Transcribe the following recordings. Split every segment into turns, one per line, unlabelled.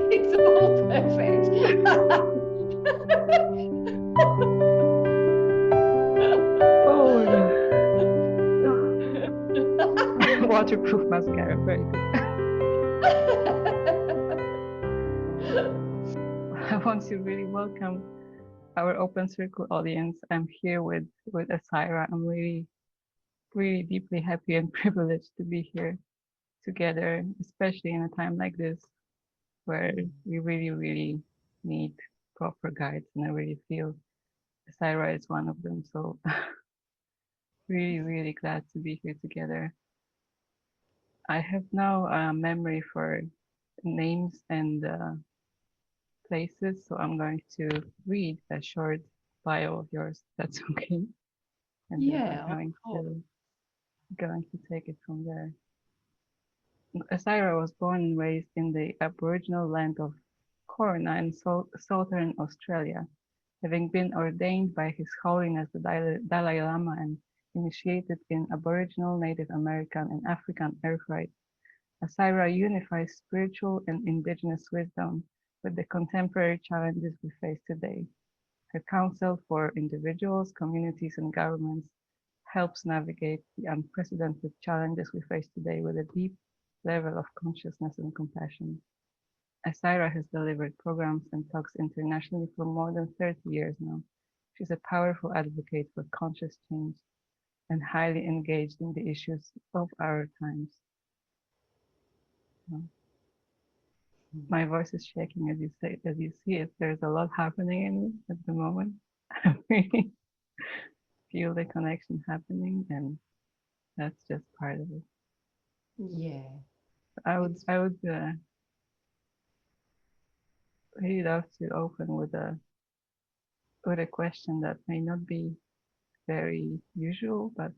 It's all perfect.
Oh, waterproof mascara, very good. I want to really welcome our open circle audience. I'm here with Isira. I'm really deeply happy and privileged to be here together, especially in a time like this where we really need proper guides, and I really feel Isira is one of them. So really glad to be here together. I have now a memory for names and places, so I'm going to read a short bio of yours. That's okay, and then we're
Yeah,
going to take it from there. Asira was born and raised in the Aboriginal land of Corona in southern Australia, having been ordained by His Holiness the Dalai Lama and initiated in Aboriginal, Native American, and African earth rites. Asira unifies spiritual and indigenous wisdom with the contemporary challenges we face today. Her counsel for individuals, communities, and governments helps navigate the unprecedented challenges we face today with a deep level of consciousness and compassion. Asira has delivered programs and talks internationally for more than 30 years now. She's a powerful advocate for conscious change and highly engaged in the issues of our times. My voice is shaking as you see it. There's a lot happening in me at the moment. I really feel the connection happening, and that's just part of it.
yeah.
I would really love to open with a question that may not be very usual, but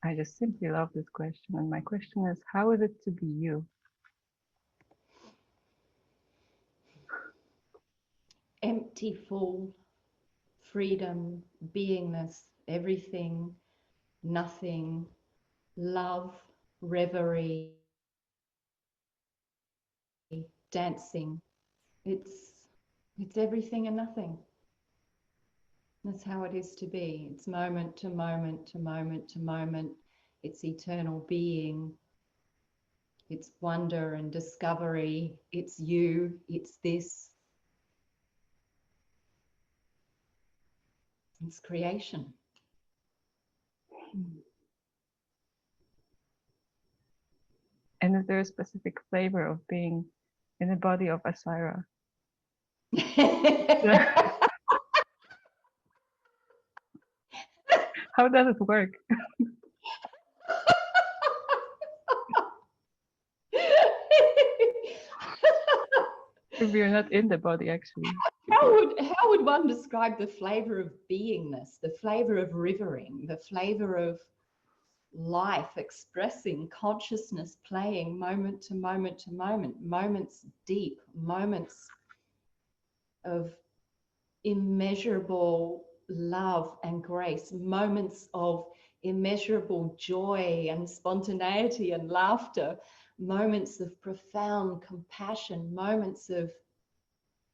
I just simply love this question. And my question is, how is it to be you?
Empty, full, freedom, beingness, everything, nothing, love, reverie, dancing. It's everything and nothing. That's how it is to be. It's moment to moment to moment to moment. It's eternal being. It's wonder and discovery. It's you. It's this. It's creation.
And is there a specific flavor of being in the body of Asira? How does it work? If you're not in the body, actually.
How would one describe the flavor of beingness, the flavor of rivering, the flavor of life expressing consciousness, playing moment to moment to moment, moments deep, moments of immeasurable love and grace, moments of immeasurable joy and spontaneity and laughter, moments of profound compassion, moments of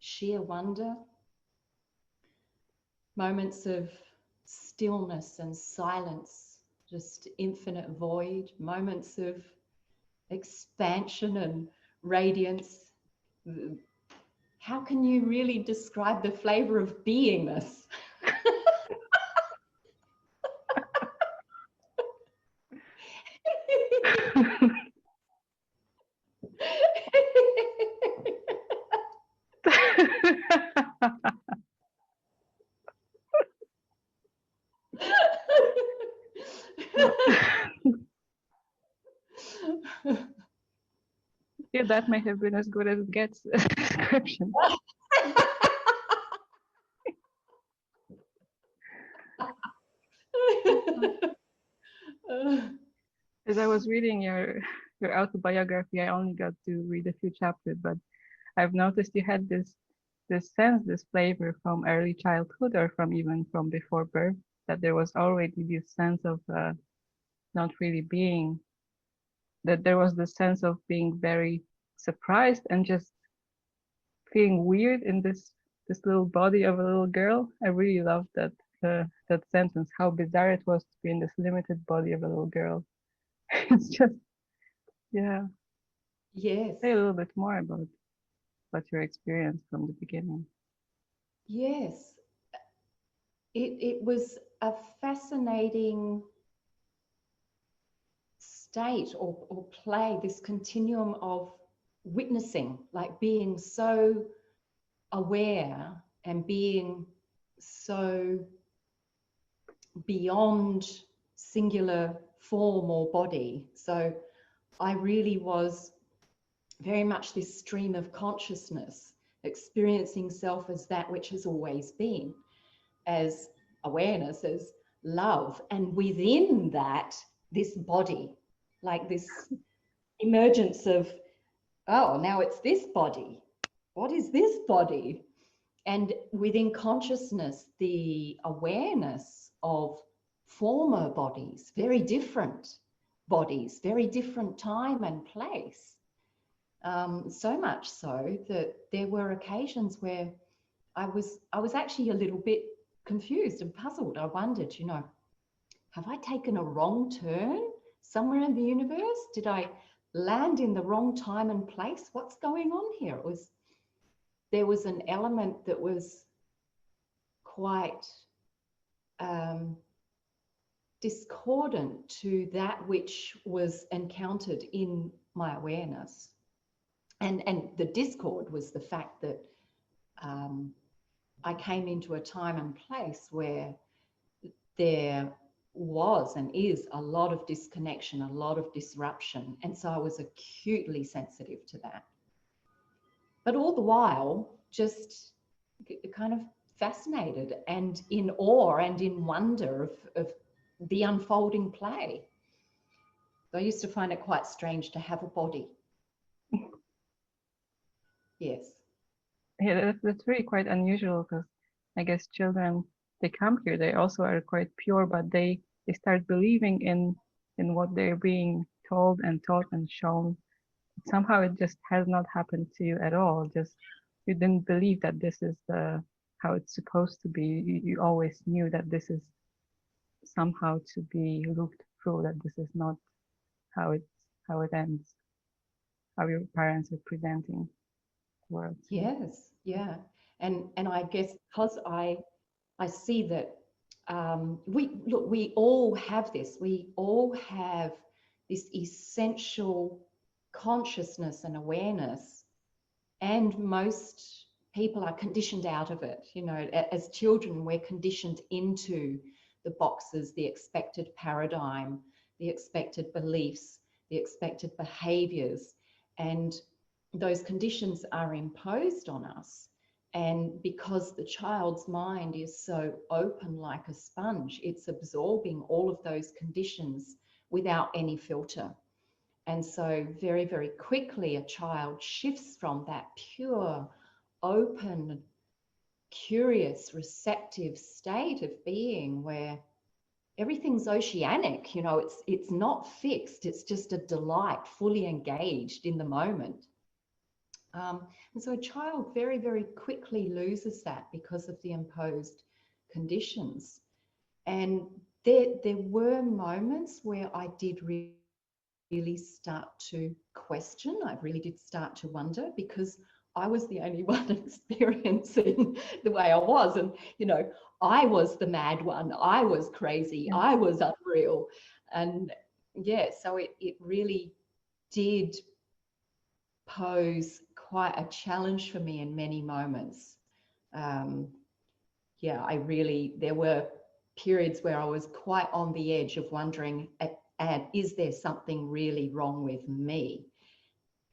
sheer wonder, moments of stillness and silence, just infinite void, moments of expansion and radiance. How can you really describe the flavor of beingness?
Yeah, that may have been as good as it gets a description. As I was reading your autobiography, I only got to read a few chapters, but I've noticed you had this sense, this flavor from early childhood or from even from before birth, that there was already this sense of not really being that there was this sense of being very surprised and just feeling weird in this little body of a little girl. I really loved that sentence, how bizarre it was to be in this limited body of a little girl. It's just, yeah.
Yes.
Say a little bit more about your experience from the beginning.
Yes. It was a fascinating state or play, this continuum of witnessing, like being so aware and being so beyond singular form or body. So I really was very much this stream of consciousness, experiencing self as that which has always been, as awareness, as love, and within that, this body, like this emergence of, oh, now it's this body. What is this body? And within consciousness, the awareness of former bodies, very different bodies, very different time and place. So much so that there were occasions where I was actually a little bit confused and puzzled. I wondered, have I taken a wrong turn somewhere in the universe? Did I land in the wrong time and place? What's going on here? There was an element that was quite discordant to that which was encountered in my awareness. And the discord was the fact that I came into a time and place where there was and is a lot of disconnection, a lot of disruption. And so I was acutely sensitive to that. But all the while, just kind of fascinated and in awe and in wonder of the unfolding play. So I used to find it quite strange to have a body. Yes.
Yeah, that's really quite unusual because I guess children, they come here, they also are quite pure, but they start believing in what they're being told and taught and shown. Somehow it just has not happened to you at all. Just you didn't believe that this is how it's supposed to be. You always knew that this is somehow to be looked through, that this is not how it ends, how your parents are presenting the world.
Yes. Yeah. And I guess because I see that we all have this. We all have this essential consciousness and awareness, and most people are conditioned out of it. As children, we're conditioned into the boxes, the expected paradigm, the expected beliefs, the expected behaviors, and those conditions are imposed on us. And because the child's mind is so open like a sponge, it's absorbing all of those conditions without any filter. And so very, very quickly, a child shifts from that pure, open, curious, receptive state of being where everything's oceanic, it's not fixed, it's just a delight, fully engaged in the moment. And so a child very, very quickly loses that because of the imposed conditions. And there were moments where I did really start to question. I really did start to wonder, because I was the only one experiencing the way I was. And, I was the mad one. I was crazy.
Yeah.
I was unreal. And yeah, so it really did pose quite a challenge for me in many moments. Yeah, there were periods where I was quite on the edge of wondering, is there something really wrong with me?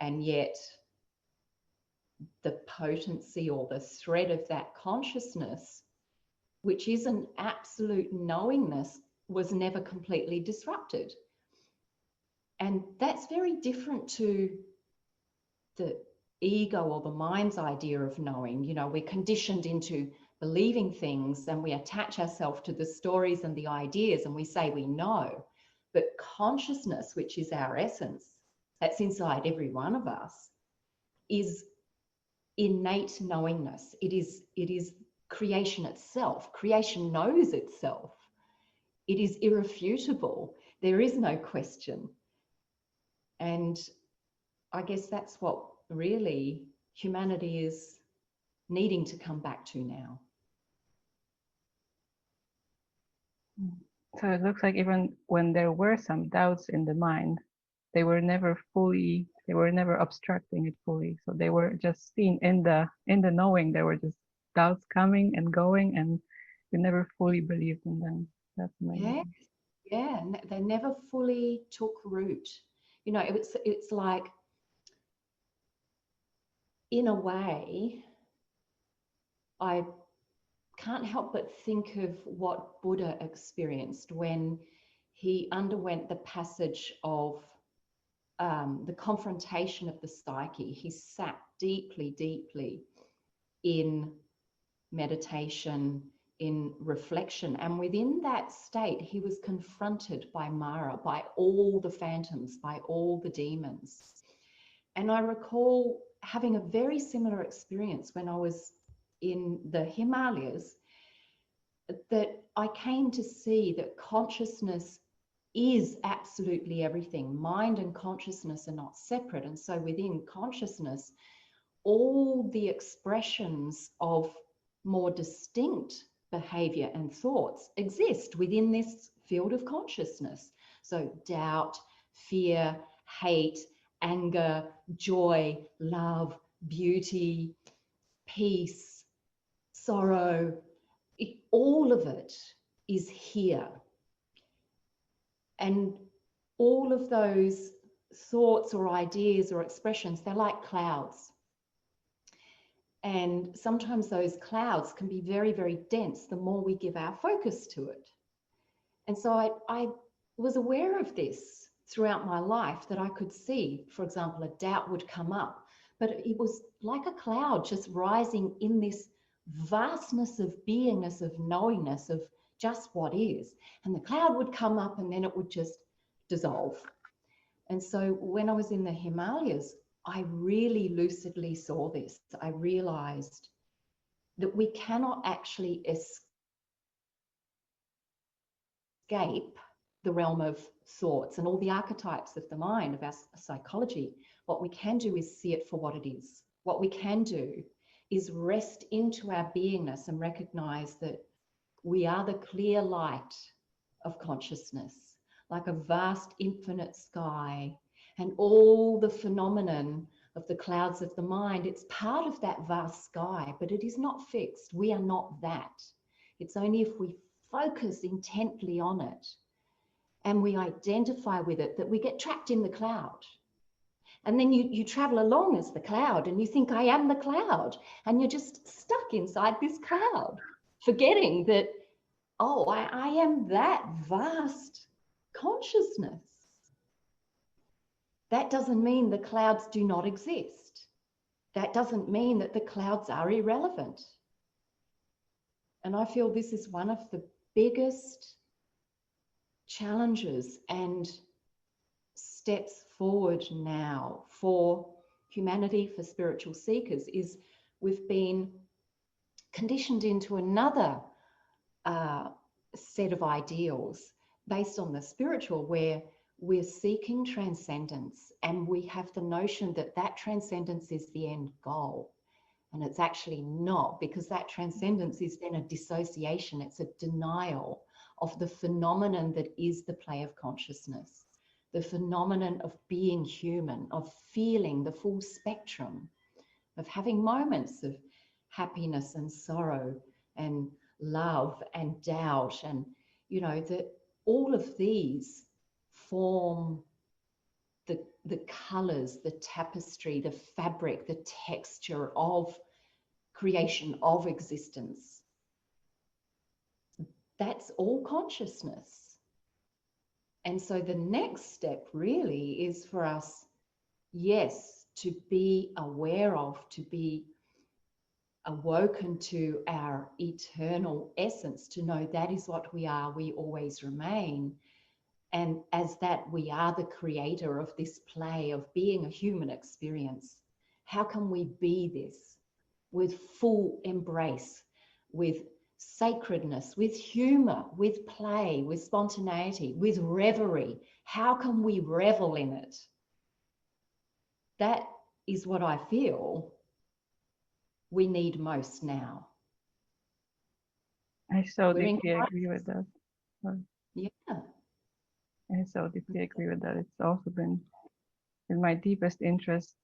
And yet the potency or the thread of that consciousness, which is an absolute knowingness, was never completely disrupted. And that's very different to the ego or the mind's idea of knowing. We're conditioned into believing things, and we attach ourselves to the stories and the ideas, and we say we know. But consciousness, which is our essence, that's inside every one of us, is innate knowingness. It is creation itself. Creation knows itself. It is irrefutable. There is no question. And I guess that's what really humanity is needing to come back to now.
So it looks like even when there were some doubts in the mind, they were never obstructing it fully. So they were just seen in the knowing. There were just doubts coming and going, and we never fully believed in them. That's amazing.
Yeah, they never fully took root. You know, it's like, in a way, I can't help but think of what Buddha experienced when he underwent the passage of the confrontation of the psyche. He sat deeply, deeply in meditation, in reflection. And within that state, he was confronted by Mara, by all the phantoms, by all the demons. And I recall having a very similar experience when I was in the Himalayas, that I came to see that consciousness is absolutely everything. Mind and consciousness are not separate. And so within consciousness, all the expressions of more distinct behavior and thoughts exist within this field of consciousness. So doubt, fear, hate, anger, joy, love, beauty, peace, sorrow, all of it is here. And all of those thoughts or ideas or expressions, they're like clouds. And sometimes those clouds can be very, very dense the more we give our focus to it. And so I was aware of this throughout my life, that I could see, for example, a doubt would come up, but it was like a cloud just rising in this vastness of beingness, of knowingness, of just what is. And the cloud would come up and then it would just dissolve. And so when I was in the Himalayas, I really lucidly saw this. I realized that we cannot actually escape the realm of thoughts and all the archetypes of the mind, of our psychology. What we can do is see it for what it is. What we can do is rest into our beingness and recognize that we are the clear light of consciousness, like a vast infinite sky, and all the phenomenon of the clouds of the mind, it's part of that vast sky, but it is not fixed. We are not that. It's only if we focus intently on it and we identify with it that we get trapped in the cloud. And then you travel along as the cloud and you think, I am the cloud. And you're just stuck inside this cloud, forgetting that, oh, I am that vast consciousness. That doesn't mean the clouds do not exist. That doesn't mean that the clouds are irrelevant. And I feel this is one of the biggest challenges and steps forward now for humanity, for spiritual seekers, is we've been conditioned into another set of ideals based on the spiritual, where we're seeking transcendence and we have the notion that that transcendence is the end goal. And it's actually not, because that transcendence is then a dissociation. It's a denial of the phenomenon that is the play of consciousness, the phenomenon of being human, of feeling the full spectrum, of having moments of happiness and sorrow and love and doubt. And, you know, that all of these form the colors, the tapestry, the fabric, the texture of creation, of existence. That's all consciousness. And so the next step really is for us, yes, to be aware of, to be awoken to our eternal essence, to know that is what we are, we always remain, And as that, we are the creator of this play of being a human experience. How can we be this with full embrace, with sacredness, with humor, with play, with spontaneity, with reverie? How can we revel in it? That is what I feel we need most now.
I so
We're in
deeply agree with
crisis.
that.
Yeah.
I so deeply agree with that. It's also been in my deepest interest,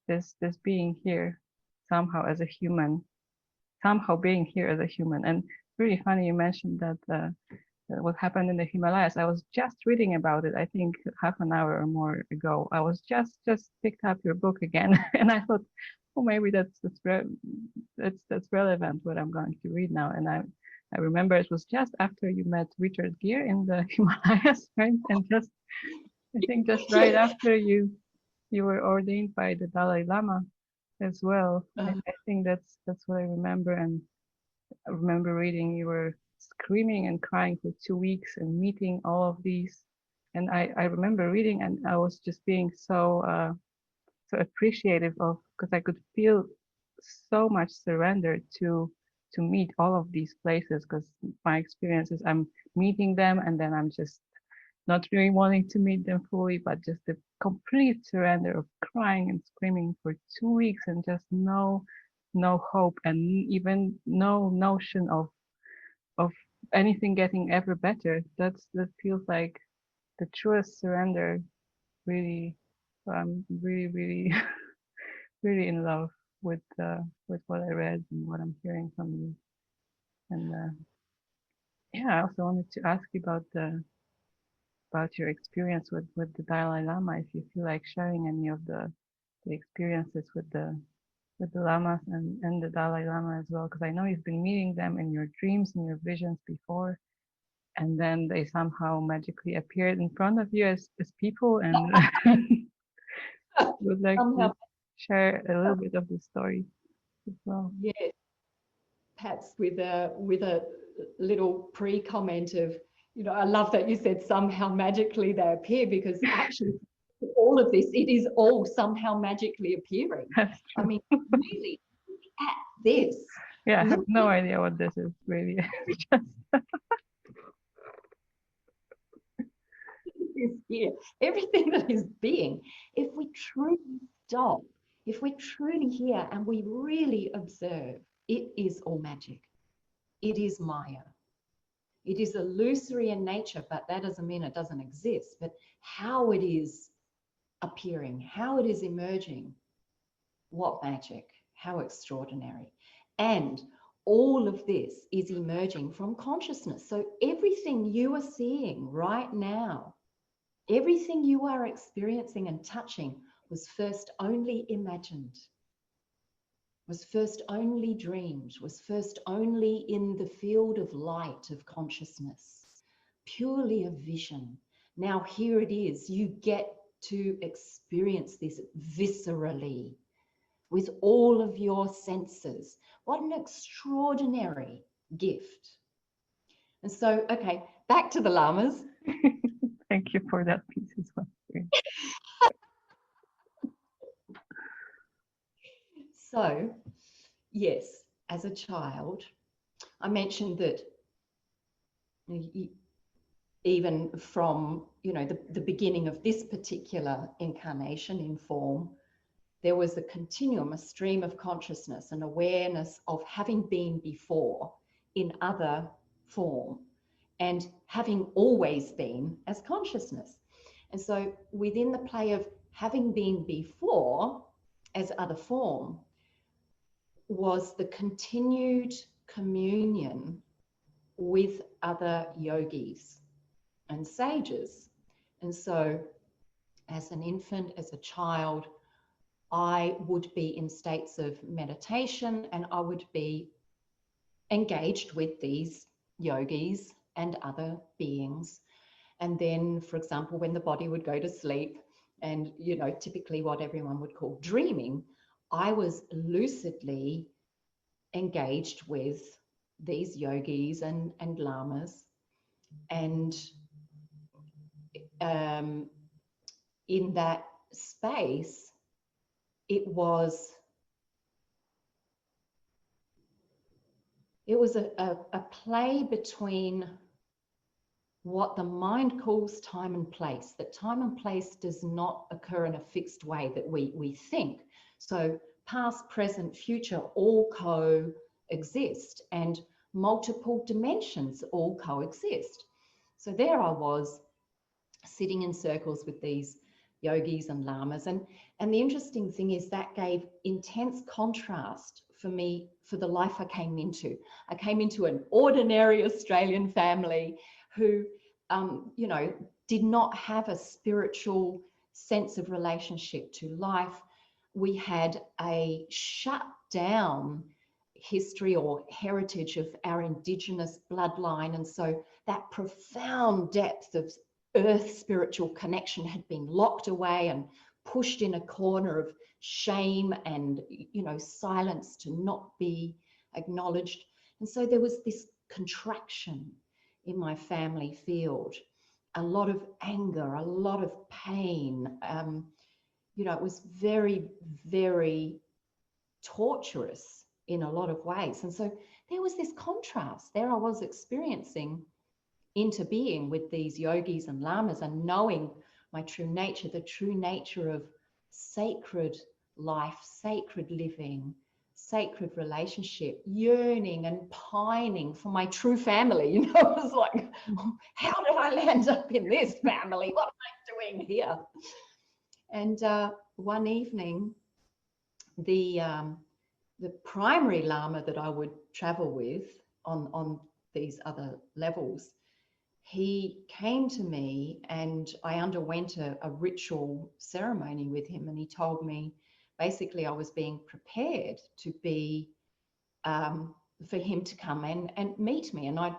this being here somehow as a human, somehow being here as a human. And really funny you mentioned that what happened in the Himalayas. I was just reading about it, I think half an hour or more ago. I was just picked up your book again, and I thought, oh, maybe that's relevant what I'm going to read now. And I remember it was just after you met Richard Gere in the Himalayas, right? And just I think just right after you were ordained by the Dalai Lama as well. I think that's what I remember. And I remember reading you were screaming and crying for 2 weeks and meeting all of these. And I remember reading, and I was just being so appreciative of, because I could feel so much surrender to meet all of these places, because my experience is I'm meeting them and then I'm just not really wanting to meet them fully, but just the complete surrender of crying and screaming for 2 weeks and just no hope and even no notion of anything getting ever better. That feels like the truest surrender. Really, I'm really really in love with what I read and what I'm hearing from you. And yeah, I also wanted to ask you about your experience with the Dalai Lama. If you feel like sharing any of the experiences with the lamas and the Dalai Lama as well, because I know you've been meeting them in your dreams and your visions before, and then they somehow magically appeared in front of you as people, and would like to
Somehow,
share a little bit of the story as well.
yes, perhaps with a little pre-comment of, I love that you said somehow magically they appear, because actually all of this, it is all somehow magically appearing.
That's
I
true.
mean, really, look at this.
Yeah, I have
Look
no
at
idea what this is really. Just
this here. Everything that is being, if we truly stop, if we truly hear and we really observe, it is all magic. It is Maya. It is illusory in nature, but that doesn't mean it doesn't exist. But how it is appearing, how it is emerging, what magic, how extraordinary. And all of this is emerging from consciousness. So everything you are seeing right now, everything you are experiencing and touching was first only imagined, was first only dreamed, was first only in the field of light of consciousness, purely a vision. Now here it is. You get to experience this viscerally with all of your senses. What an extraordinary gift. And so, okay, back to the lamas.
thank you for that piece as well.
So, yes, as a child, I mentioned that even from, the beginning of this particular incarnation in form, there was a continuum, a stream of consciousness, an awareness of having been before in other form and having always been as consciousness. And so within the play of having been before as other form was the continued communion with other yogis and sages. And so as an infant, as a child, I would be in states of meditation and I would be engaged with these yogis and other beings. And then, for example, when the body would go to sleep and, typically what everyone would call dreaming, I was lucidly engaged with these yogis and lamas. And in that space, it was a play between what the mind calls time and place, that time and place does not occur in a fixed way that we think. So past, present, future all coexist, and multiple dimensions all coexist. So there I was, sitting in circles with these yogis and lamas. And the interesting thing is that gave intense contrast for me for the life I came into. I came into an ordinary Australian family who, you know, did not have a spiritual sense of relationship to life. We had a shut down history or heritage of our Indigenous bloodline. And so that profound depth of earth spiritual connection had been locked away and pushed in a corner of shame and, you know, silence to not be acknowledged. And so there was this contraction in my family field, a lot of anger, a lot of pain. You know, it was very, very torturous in a lot of ways. And so there was this contrast. There I was experiencing interbeing with these yogis and lamas and knowing my true nature, the true nature of sacred life, sacred living, sacred relationship, yearning and pining for my true family. You know, it was like, how did I land up in this family? What am I doing here? And one evening, the primary Lama that I would travel with on these other levels, he came to me and I underwent a ritual ceremony with him, and he told me basically I was being prepared to be, for him to come and meet me. And I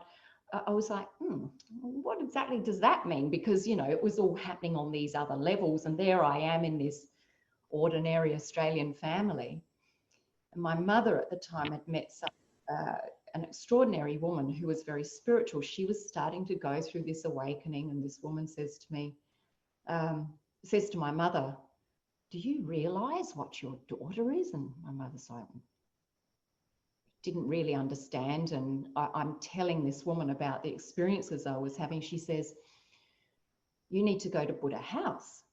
was like, what exactly does that mean? Because, you know, it was all happening on these other levels, and there I am in this ordinary Australian family. And my mother at the time had met an extraordinary woman who was very spiritual. She was starting to go through this awakening, and this woman says to me, says to my mother, do you realize what your daughter is? And my mother's like, didn't really understand. And I'm telling this woman about the experiences I was having. She says, you need to go to Buddha House.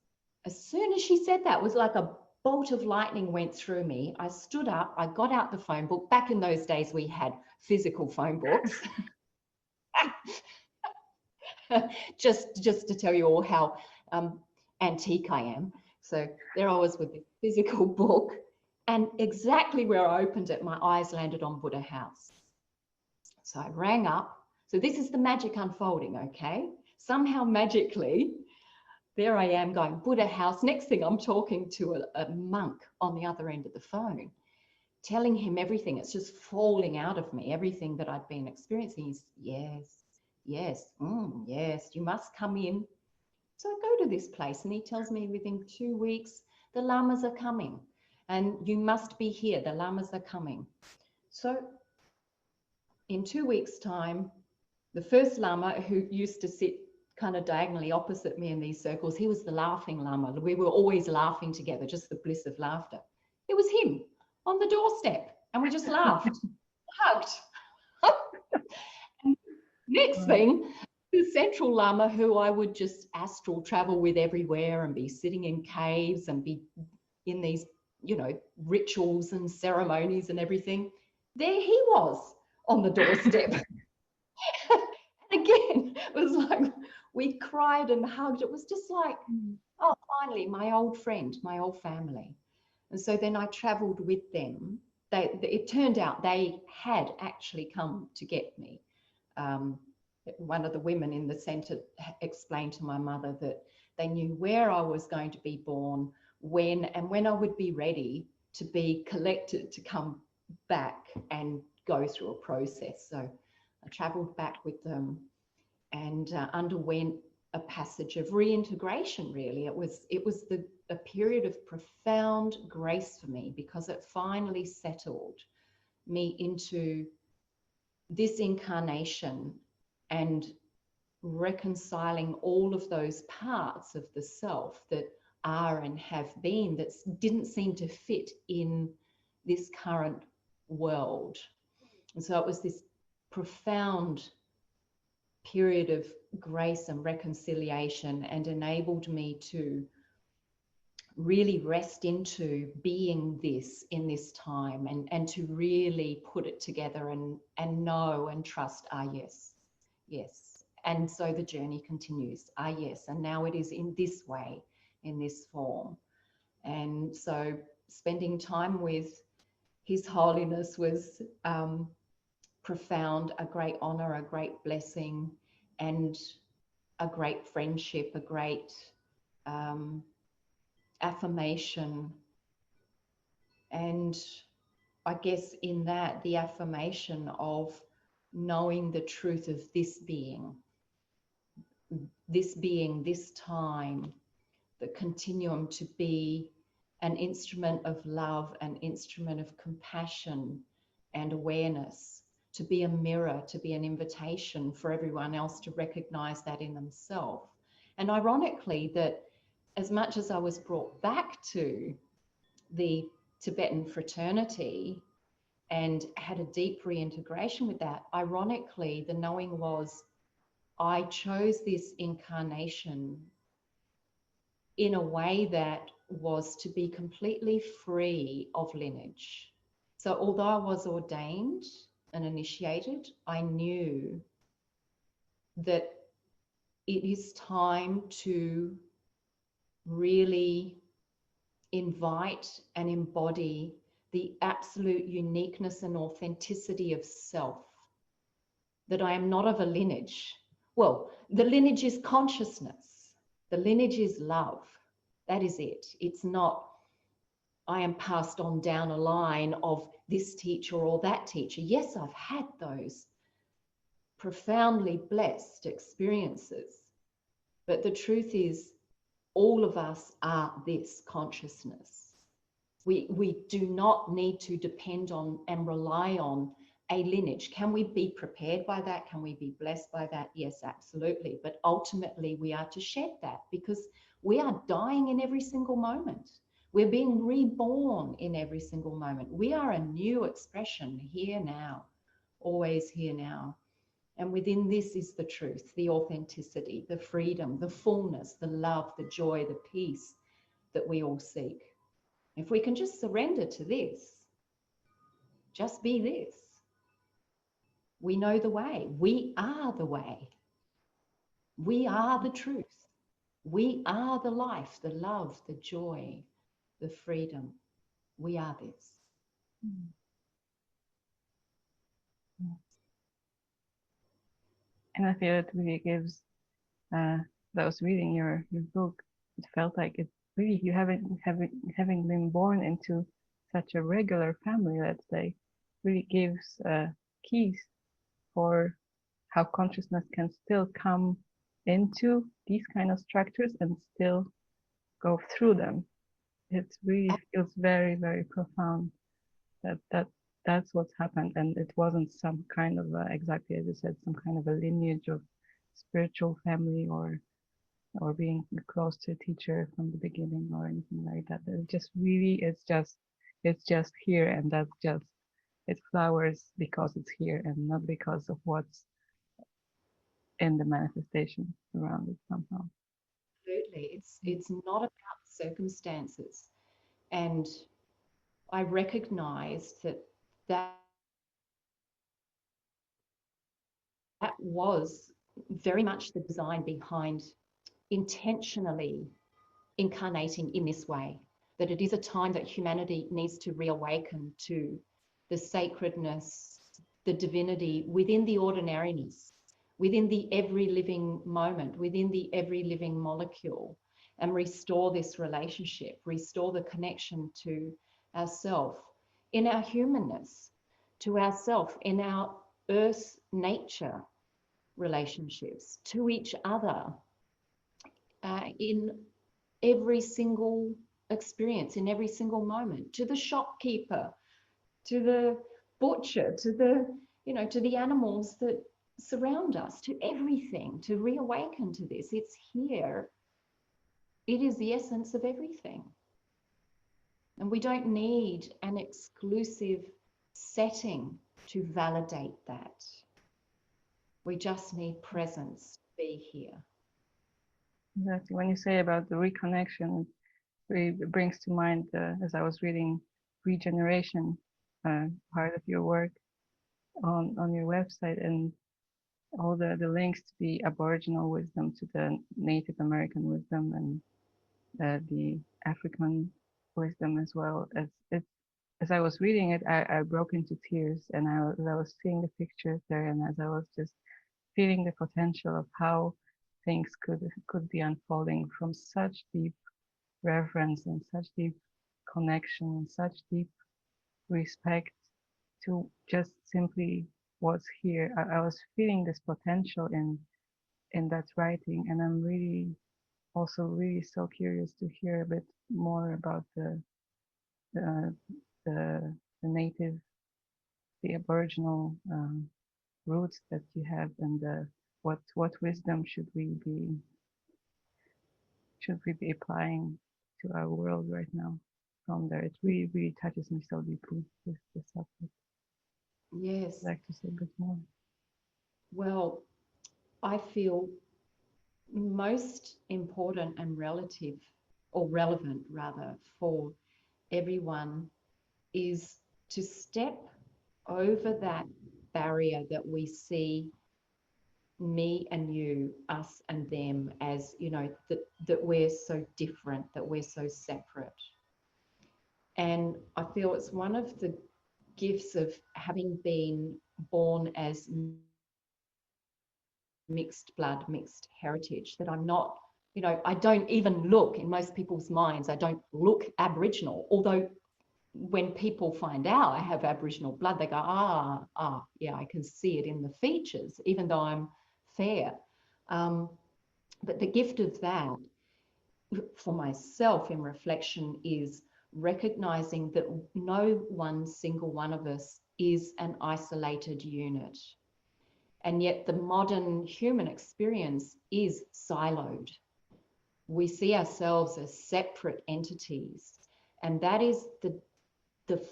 As soon as she said that, it was like a bolt of lightning went through me. I stood up, I got out the phone book. Back in those days, we had physical phone books. just to tell you all how antique I am. So there I was with the physical book, and exactly where I opened it, my eyes landed on Buddha House. So I rang up. So this is the magic unfolding, okay? Somehow magically, there I am going, Buddha House. Next thing I'm talking to a monk on the other end of the phone, telling him everything. It's just falling out of me, everything that I'd been experiencing. He's, yes, yes, yes, you must come in. So I go to this place and he tells me within 2 weeks, the lamas are coming and you must be here. The lamas are coming. So in 2 weeks' time, the first lama, who used to sit kind of diagonally opposite me in these circles, he was the laughing lama. We were always laughing together, just the bliss of laughter. It was him on the doorstep, and we just laughed, hugged. And next thing, the central lama, who I would just astral travel with everywhere and be sitting in caves and be in these, you know, rituals and ceremonies and everything, there he was on the doorstep. And again, it was like we cried and hugged. It was just like, oh, finally, my old friend, my old family. And so then I traveled with them. It turned out they had actually come to get me. One of the women in the centre explained to my mother that they knew where I was going to be born, when I would be ready to be collected to come back and go through a process. So I travelled back with them and underwent a passage of reintegration. Really, it was a period of profound grace for me, because it finally settled me into this incarnation and reconciling all of those parts of the self that are and have been that didn't seem to fit in this current world. And so it was this profound period of grace and reconciliation, and enabled me to really rest into being this in this time, and to really put it together and know and trust, yes, yes. And so the journey continues, yes, and now it is in this way, in this form. And so spending time with His Holiness was profound, a great honor, a great blessing, and a great friendship, a great affirmation. And I guess in that, the affirmation of knowing the truth of this being, this time, the continuum, to be an instrument of love, an instrument of compassion and awareness, to be a mirror, to be an invitation for everyone else to recognize that in themselves. And ironically, that as much as I was brought back to the Tibetan fraternity and had a deep reintegration with that, ironically, the knowing was I chose this incarnation in a way that was to be completely free of lineage. So although I was ordained and initiated, I knew that it is time to really invite and embody the absolute uniqueness and authenticity of self, that I am not of a lineage. Well, the lineage is consciousness. The lineage is love. That is it. It's not, I am passed on down a line of this teacher or that teacher. Yes, I've had those profoundly blessed experiences. But the truth is, all of us are this consciousness. We do not need to depend on and rely on a lineage. Can we be prepared by that? Can we be blessed by that? Yes, absolutely. But ultimately, we are to shed that, because we are dying in every single moment. We're being reborn in every single moment. We are a new expression here now, always here now. And within this is the truth, the authenticity, the freedom, the fullness, the love, the joy, the peace that we all seek. If we can just surrender to this, just be this, we know the way. We are the way. We are the truth. We are the life, the love, the joy, the freedom. We are this.
And I feel it really gives that was reading your book, it felt like it really, you having been born into such a regular family, let's say, really gives keys for how consciousness can still come into these kind of structures and still go through them. It really feels very, very profound that's what's happened, and it wasn't some kind of exactly as you said, some kind of a lineage of spiritual family or being close to a teacher from the beginning or anything like that. It just really, it's just here, and that's just, it flowers because it's here and not because of what's in the manifestation around it somehow.
Absolutely. It's not about circumstances. And I recognized that was very much the design behind intentionally incarnating in this way, that it is a time that humanity needs to reawaken to the sacredness, the divinity within the ordinariness, within the every living moment, within the every living molecule, and restore this relationship, restore the connection to ourself in our humanness, to ourself in our earth nature relationships, to each other, in every single experience, in every single moment, to the shopkeeper, to the butcher, to the, to the animals that surround us, to everything, to reawaken to this. It's here. It is the essence of everything. And we don't need an exclusive setting to validate that. We just need presence to be here.
Exactly. When you say about the reconnection, it brings to mind, as I was reading regeneration, part of your work on your website, and all the links to the Aboriginal wisdom, to the Native American wisdom, and the African wisdom as well. As I was reading it, I broke into tears, and I was seeing the pictures there, and as I was just feeling the potential of how things could be unfolding from such deep reverence and such deep connection and such deep respect to just simply what's here. I was feeling this potential in that writing, and I'm really also really so curious to hear a bit more about the the, the native, the Aboriginal roots that you have, and what wisdom should we be applying to our world right now from there. It really, really touches me so deeply, this subject.
Yes.
I'd like to say a bit more.
Well, I feel most important and relative, or relevant rather, for everyone is to step over that barrier that we see me and you, us and them, as, you know, that we're so different, that we're so separate. And I feel it's one of the gifts of having been born as mixed blood, mixed heritage, that I'm not, you know, I don't even look, in most people's minds, I don't look Aboriginal. Although when people find out I have Aboriginal blood, they go, yeah, I can see it in the features, even though I'm fair. But the gift of that for myself in reflection is recognizing that no one single one of us is an isolated unit. And yet the modern human experience is siloed. We see ourselves as separate entities. And that is the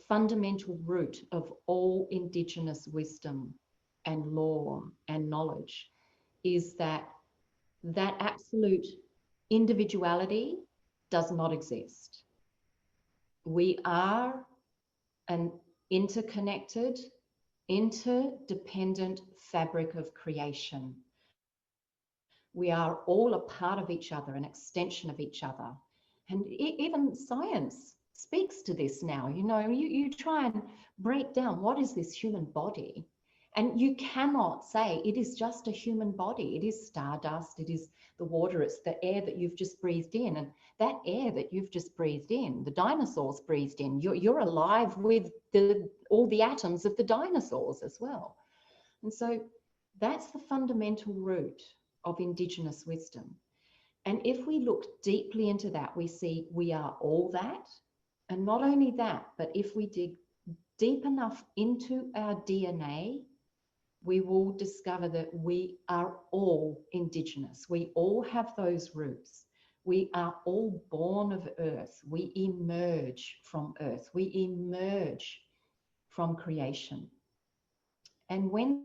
fundamental root of all Indigenous wisdom and law and knowledge, is that absolute individuality does not exist. We are an interconnected, interdependent fabric of creation. We are all a part of each other, an extension of each other. And even science speaks to this now. You know, you try and break down what is this human body, and you cannot say it is just a human body. It is stardust, it is the water, it's the air that you've just breathed in. And that air that you've just breathed in, the dinosaurs breathed in. You're alive with all the atoms of the dinosaurs as well. And so that's the fundamental root of Indigenous wisdom. And if we look deeply into that, we see we are all that. And not only that, but if we dig deep enough into our DNA, we will discover that we are all Indigenous. We all have those roots. We are all born of earth. We emerge from earth. We emerge from creation. And when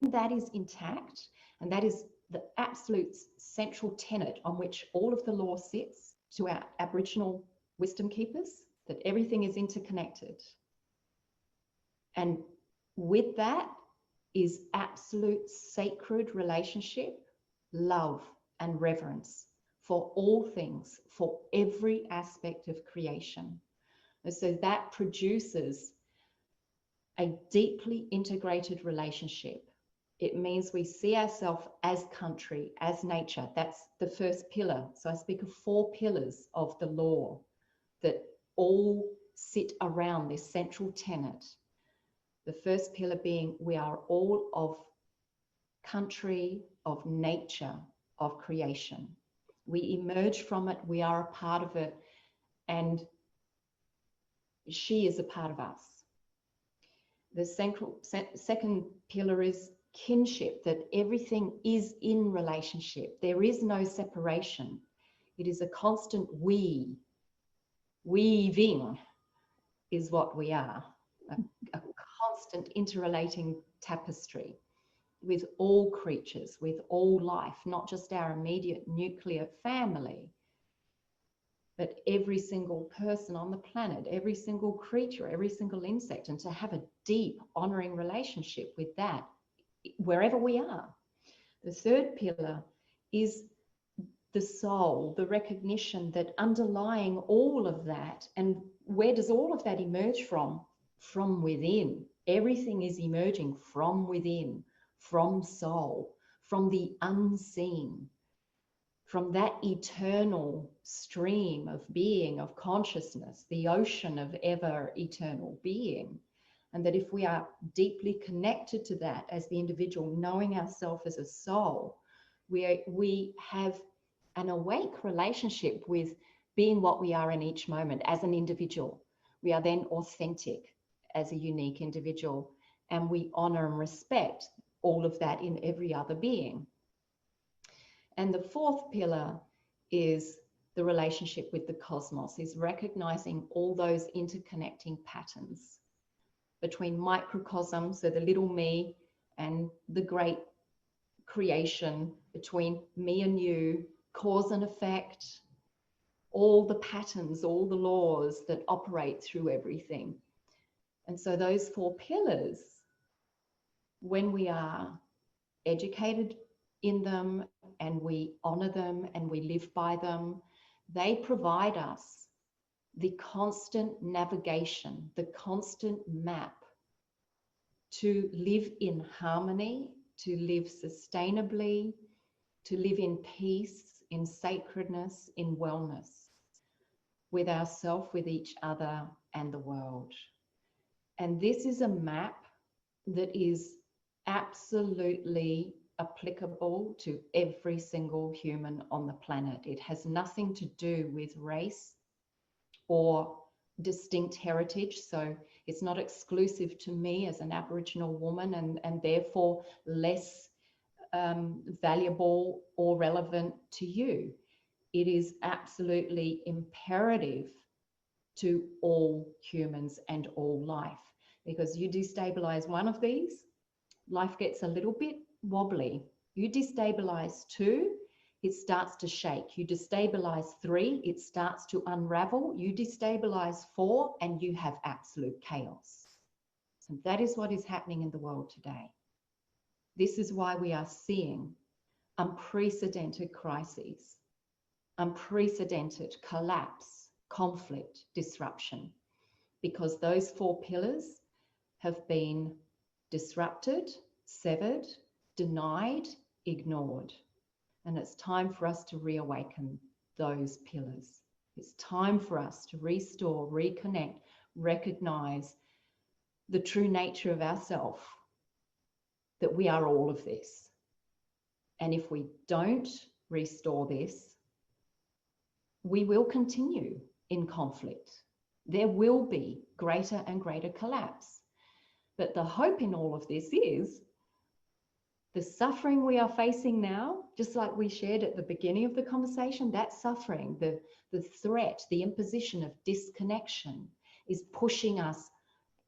that is intact, and that is the absolute central tenet on which all of the law sits to our Aboriginal wisdom keepers, that everything is interconnected. And with that is absolute sacred relationship, love, and reverence for all things, for every aspect of creation. And so that produces a deeply integrated relationship. It means we see ourselves as country, as nature. That's the first pillar. So I speak of 4 pillars of the law that all sit around this central tenet. The first pillar being we are all of country, of nature, of creation. We emerge from it, we are a part of it, and she is a part of us. The second pillar is kinship, that everything is in relationship. There is no separation. It is a constant weaving is what we are, a constant interrelating tapestry with all creatures, with all life, not just our immediate nuclear family, but every single person on the planet, every single creature, every single insect, and to have a deep, honoring relationship with that wherever we are. The third pillar is the soul, the recognition that underlying all of that, and where does all of that emerge from? From within. Everything is emerging from within, from soul, from the unseen, from that eternal stream of being, of consciousness, the ocean of ever eternal being. And that if we are deeply connected to that as the individual, knowing ourselves as a soul, we have an awake relationship with being what we are in each moment as an individual. We are then authentic as a unique individual, and we honor and respect all of that in every other being. And the fourth pillar is the relationship with the cosmos, is recognizing all those interconnecting patterns between microcosms, so the little me, and the great creation, between me and you, cause and effect, all the patterns, all the laws that operate through everything. And so those four pillars, when we are educated in them and we honor them and we live by them, they provide us the constant navigation, the constant map to live in harmony, to live sustainably, to live in peace, in sacredness, in wellness with ourselves, with each other, and the world. And this is a map that is absolutely applicable to every single human on the planet. It has nothing to do with race or distinct heritage. So it's not exclusive to me as an Aboriginal woman and therefore less valuable or relevant to you. It is absolutely imperative to all humans and all life, because you destabilize one of these, life gets a little bit wobbly. You destabilize two, it starts to shake. You destabilize three, it starts to unravel. You destabilize four, and you have absolute chaos. And that is what is happening in the world today. This is why we are seeing unprecedented crises, unprecedented collapse, conflict, disruption, because those four pillars have been disrupted, severed, denied, ignored. And it's time for us to reawaken those pillars. It's time for us to restore, reconnect, recognize the true nature of ourselves, that we are all of this. And if we don't restore this, we will continue in conflict. There will be greater and greater collapse. But the hope in all of this is the suffering we are facing now, just like we shared at the beginning of the conversation, that suffering, the threat, the imposition of disconnection is pushing us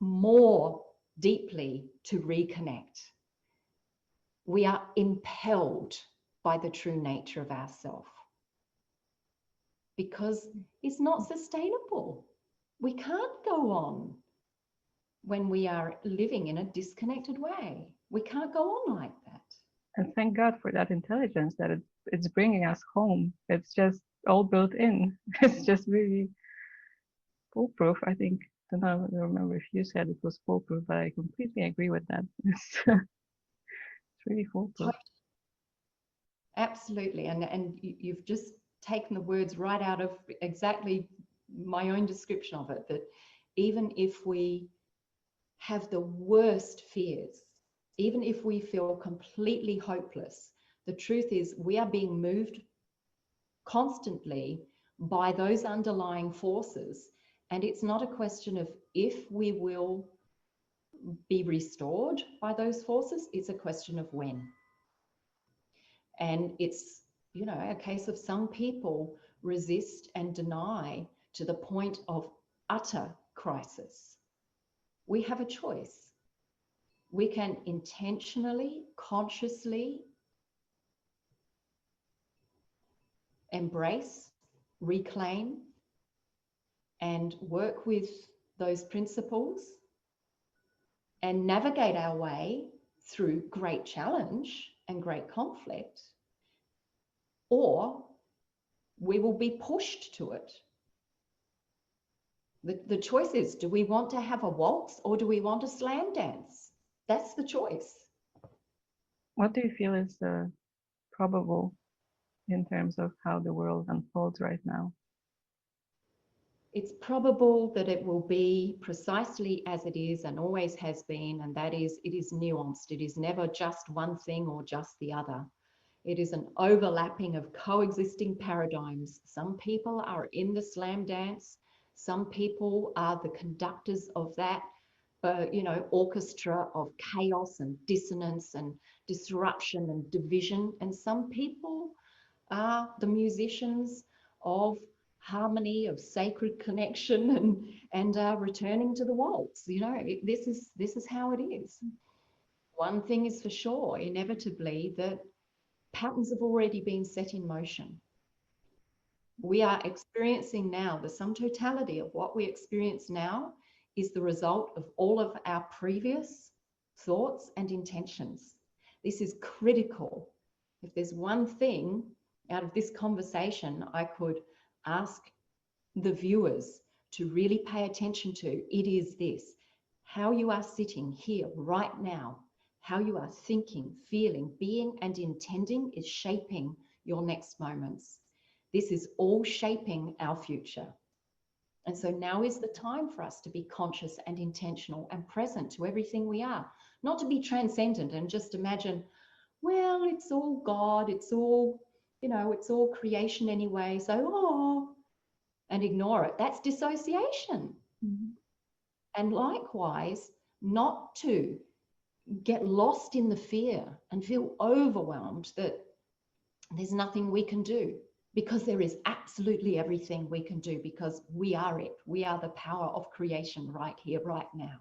more deeply to reconnect. We are impelled by the true nature of ourself, because it's not sustainable. We can't go on when we are living in a disconnected way. We can't go on like that.
And thank God for that intelligence that it's bringing us home. It's just all built in. It's just really foolproof. I think, I don't remember if you said it was foolproof, but I completely agree with that. It's really foolproof.
Absolutely. And you've just taken the words right out of exactly my own description of it, that even if we have the worst fears, even if we feel completely hopeless, the truth is we are being moved constantly by those underlying forces. And it's not a question of if we will be restored by those forces. It's a question of when. And it's, you know, a case of some people resist and deny to the point of utter crisis. We have a choice. We can intentionally, consciously embrace, reclaim, and work with those principles and navigate our way through great challenge and great conflict, or we will be pushed to it. The choice is, do we want to have a waltz or do we want a slam dance? That's the choice.
What do you feel is probable in terms of how the world unfolds right now?
It's probable that it will be precisely as it is and always has been, and that is, it is nuanced. It is never just one thing or just the other. It is an overlapping of coexisting paradigms. Some people are in the slam dance. Some people are the conductors of that, you know, orchestra of chaos and dissonance and disruption and division. And some people are the musicians of harmony, of sacred connection, and returning to the waltz. You know, this is how it is. One thing is for sure, inevitably, that patterns have already been set in motion. We are experiencing now, the sum totality of what we experience now is the result of all of our previous thoughts and intentions. This is critical. If there's one thing out of this conversation I could ask the viewers to really pay attention to, it is this: how you are sitting here right now, how you are thinking, feeling, being, and intending is shaping your next moments. This is all shaping our future. And so now is the time for us to be conscious and intentional and present to everything we are, not to be transcendent and just imagine, well, it's all God, it's all, you know, it's all creation anyway, so, and ignore it. That's dissociation.
Mm-hmm.
And likewise, not to get lost in the fear and feel overwhelmed that there's nothing we can do, because there is absolutely everything we can do, because we are it. We are the power of creation right here, right now.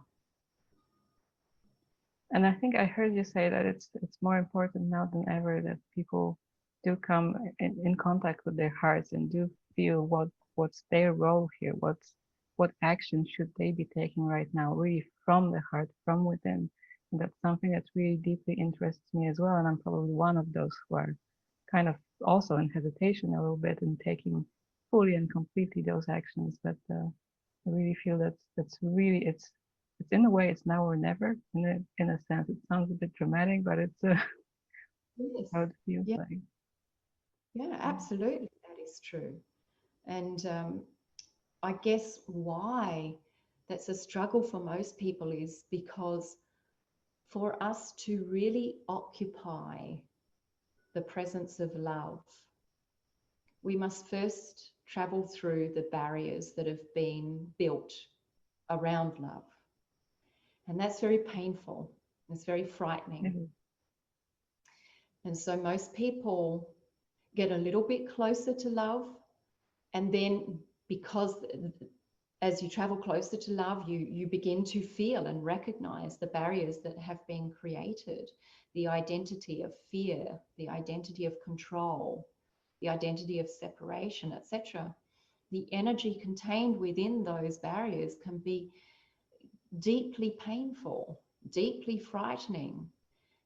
And I think I heard you say that it's more important now than ever that people do come in contact with their hearts and do feel what's their role here, what action should they be taking right now, really from the heart, from within. And that's something that really deeply interests me as well. And I'm probably one of those who are kind of also in hesitation a little bit in taking fully and completely those actions. But I really feel that's really, it's in a way, it's now or never. In a sense, it sounds a bit dramatic, but it's
Yes.
how it feels
Yeah.
like.
Yeah, absolutely. That is true. And I guess why that's a struggle for most people is because for us to really occupy the presence of love, we must first travel through the barriers that have been built around love. And that's very painful. It's very frightening.
Mm-hmm.
And so most people get a little bit closer to love, and then because as you travel closer to love, you begin to feel and recognize the barriers that have been created, the identity of fear, the identity of control, the identity of separation, etc. The energy contained within those barriers can be deeply painful, deeply frightening.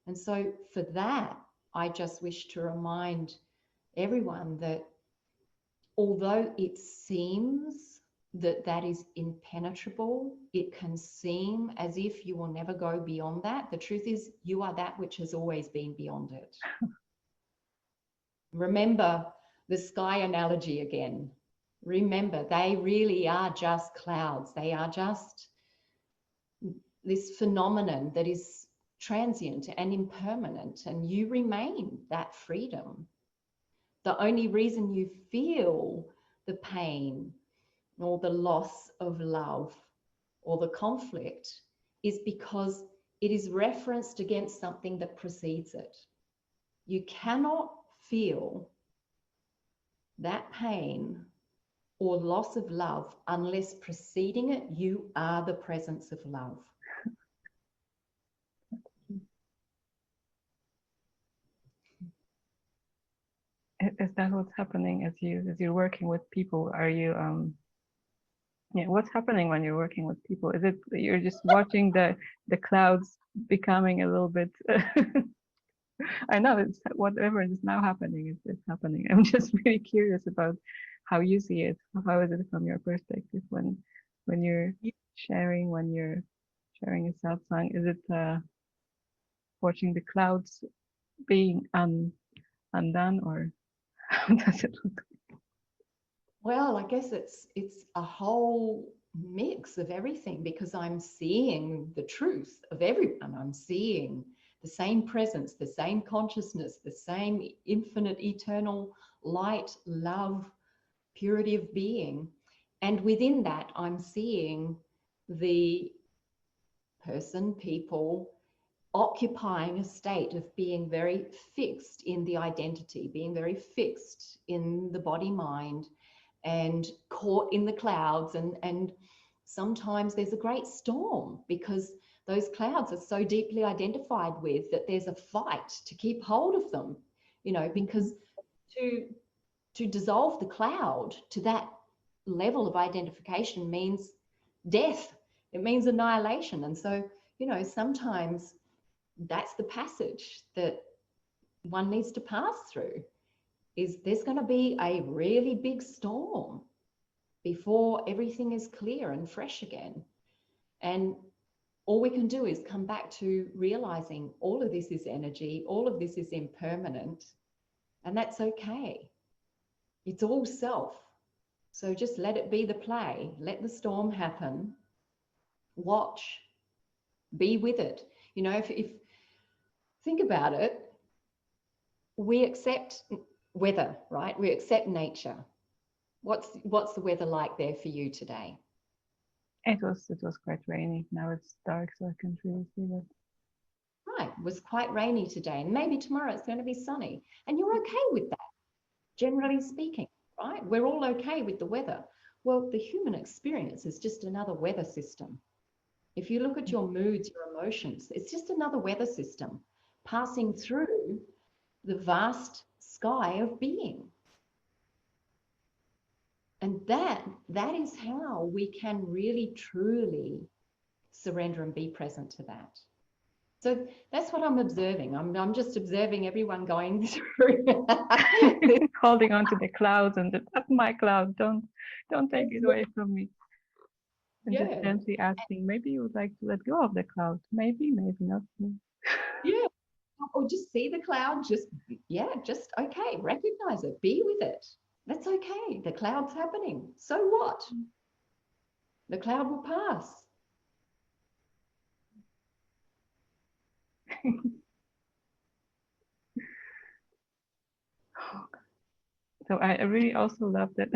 And so for that, I just wish to remind everyone that although it seems that is impenetrable, it can seem as if you will never go beyond that. The truth is, you are that which has always been beyond it. Remember the sky analogy again. Remember, they really are just clouds. They are just this phenomenon that is transient and impermanent, and you remain that freedom. The only reason you feel the pain or the loss of love or the conflict is because it is referenced against something that precedes it. You cannot feel that pain or loss of love unless preceding it, you are the presence of love.
Is that what's happening as you're working with people? Are you yeah, what's happening when you're working with people? Is it you're just watching the clouds becoming a little bit I know it's whatever is now happening is happening. I'm just really curious about how you see it. How is it from your perspective when you're sharing, when you're sharing a sad song? Is it watching the clouds being undone, or how does it look?
Well, I guess it's a whole mix of everything, because I'm seeing the truth of everyone. I'm seeing the same presence, the same consciousness, the same infinite, eternal light, love, purity of being. And within that, I'm seeing the person, people, occupying a state of being very fixed in the identity, being very fixed in the body mind, and caught in the clouds. And sometimes there's a great storm because those clouds are so deeply identified with that there's a fight to keep hold of them, you know, because to dissolve the cloud to that level of identification means death. It means annihilation. And so, you know, sometimes that's the passage that one needs to pass through, is there's going to be a really big storm before everything is clear and fresh again. And all we can do is come back to realizing all of this is energy, all of this is impermanent, and that's okay. It's all self. So just let it be the play, let the storm happen, watch, be with it. You know, if think about it, we accept weather, right? We accept nature. What's the weather like there for you today?
It was quite rainy. Now it's dark, so I can't really see that.
Right, it was quite rainy today, and maybe tomorrow it's going to be sunny, and you're okay with that, generally speaking, right? We're all okay with the weather. Well, the human experience is just another weather system. If you look at your moods, your emotions, it's just another weather system passing through the vast sky of being. And that is how we can really, truly surrender and be present to that. So that's what I'm observing. I'm just observing everyone going through.
Holding on to the clouds, and that's my cloud. Don't take it away from me. And just
Yeah,
gently asking, maybe you would like to let go of the cloud. Maybe not.
yeah. Or just see the cloud, just okay, recognize it, be with it. That's okay. The cloud's happening. So what? The cloud will pass.
So I really also love that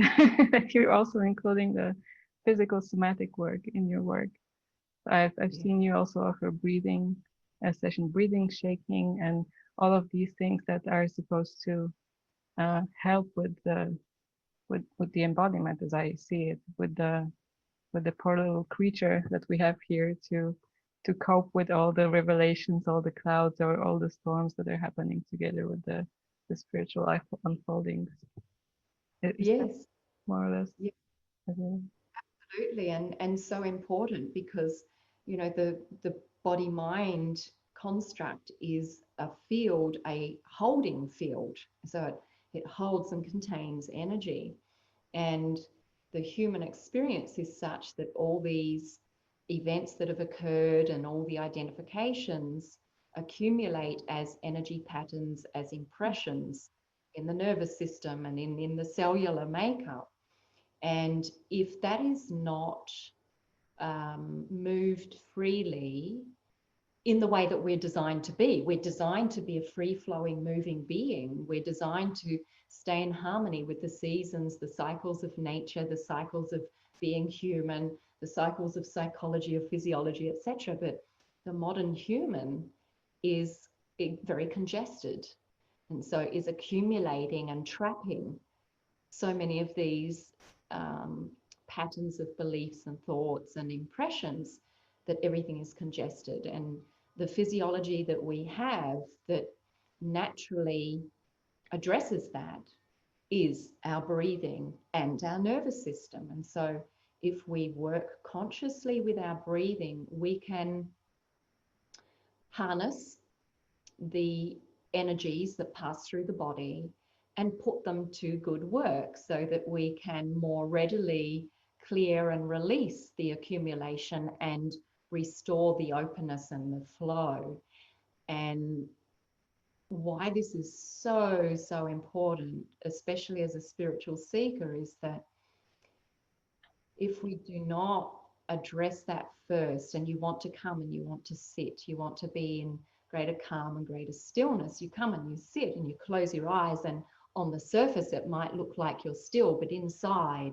that you're also including the physical somatic work in your work. I've seen you also offer breathing session, breathing, shaking, and all of these things that are supposed to help with the embodiment, as I see it, with the poor little creature that we have here to cope with all the revelations, all the clouds, or all the storms that are happening together with the spiritual life unfolding. Is that
Yes.
more or less?
Yeah,
Okay.
absolutely. And so important, because, you know, the body mind construct is a field, a holding field. So it holds and contains energy. And the human experience is such that all these events that have occurred and all the identifications accumulate as energy patterns, as impressions in the nervous system and in the cellular makeup. And if that is not moved freely in the way that we're designed to be, we're designed to be a free-flowing, moving being. We're designed to stay in harmony with the seasons, the cycles of nature, the cycles of being human, the cycles of psychology, of physiology, etc. But the modern human is very congested, and so is accumulating and trapping so many of these patterns of beliefs and thoughts and impressions, that everything is congested. And the physiology that we have that naturally addresses that is our breathing and our nervous system. And so if we work consciously with our breathing, we can harness the energies that pass through the body and put them to good work, so that we can more readily clear and release the accumulation and restore the openness and the flow. And why this is so, so important, especially as a spiritual seeker, is that if we do not address that first, and you want to come and you want to sit, you want to be in greater calm and greater stillness, you come and you sit and you close your eyes, and on the surface it might look like you're still, but inside